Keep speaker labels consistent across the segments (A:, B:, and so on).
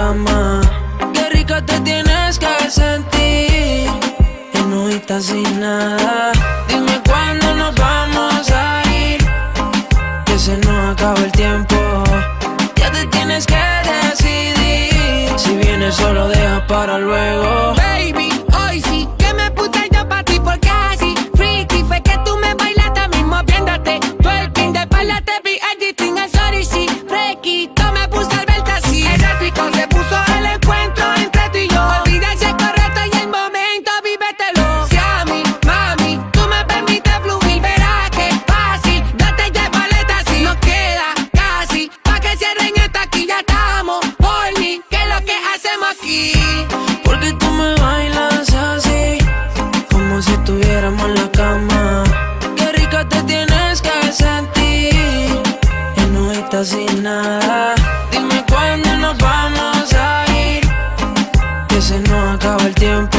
A: cama. Qué rica te tienes que sentir, enojita sin nada. Dime cuándo nos vamos a ir, que se nos acaba el tiempo. Ya te tienes que decidir, si vienes solo deja para luego.
B: Baby, hoy sí que me puse yo pa' ti porque así freaky fue que tú me bailaste mismo viéndote. Twerking de espalda te vi editing, sorry, sí, freaky. Tú me puse al verte así. El épico se puso el encuentro entre tú y yo. Olvida si es correcto y el momento, vívetelo. Si a mí, mami, tú me permites fluir, verás que fácil. Date ya paleta así. Nos queda casi pa' que cierren esta aquí. Ya estamos por mí, que es lo que hacemos aquí.
A: Porque tú me bailas así, como si estuviéramos en la cama. Qué rica te tienes que sentir, enojita sin nada. Dime cuándo nos vamos a ir, que se nos acaba el tiempo.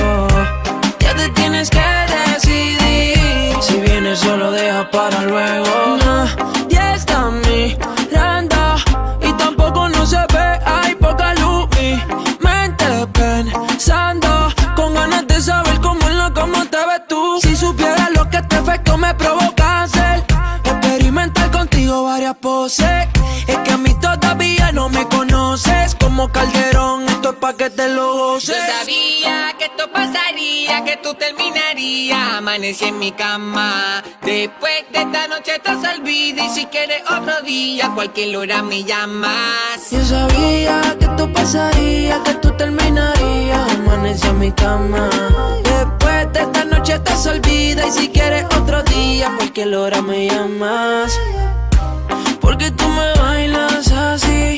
A: Ya te tienes que decidir, si vienes solo deja para luego. Nadie está mirando y tampoco no se ve, hay poca luz. Mi mente pensando, con ganas de saber cómo en la cama te ves tú. Si supieras lo que este efecto me provoca hacer, experimentar contigo varias poses. Es que a mí todavía no me conoces, como Calderón, esto es pa' que te lo goces.
B: Yo sabía que esto pasaría, que tú terminarías. Amanecí en mi cama. Después de esta noche estás olvida. Y si quieres otro día, cualquier hora me llamas.
A: Yo sabía que esto pasaría, que tú terminarías. Amanecí en mi cama. Después de esta noche estás olvida. Y si quieres otro día, cualquier hora me llamas. Porque tú me bailas así,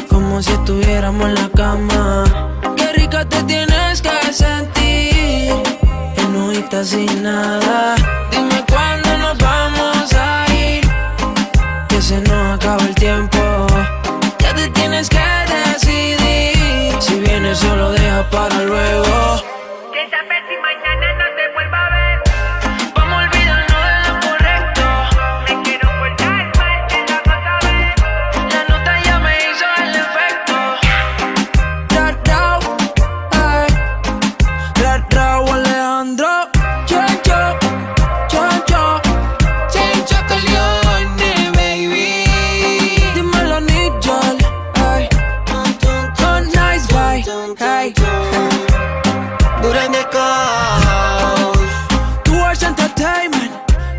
A: como si estuviéramos en la cama. Qué rica te tienes que sentir, enojita sin nada. Dime cuándo nos vamos a ir, que se nos acaba el tiempo. Ya te tienes que decidir, si vienes solo deja para luego.
B: ¿Qué sabes si mañana no te vuelva a ver?
A: Vamos a olvidarnos de lo correcto.
B: Me quiero portar mal, que la vas a ver.
A: La nota ya me hizo el efecto. Rao, Alejandro. Chencho, Chencho.
B: Chencho Corleone, baby.
A: Dímelo, Nigel. Ay, con nice boy. Hey,
B: Duran de Cos.
A: Tours Entertainment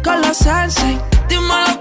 A: con la Sensei. Dímelo,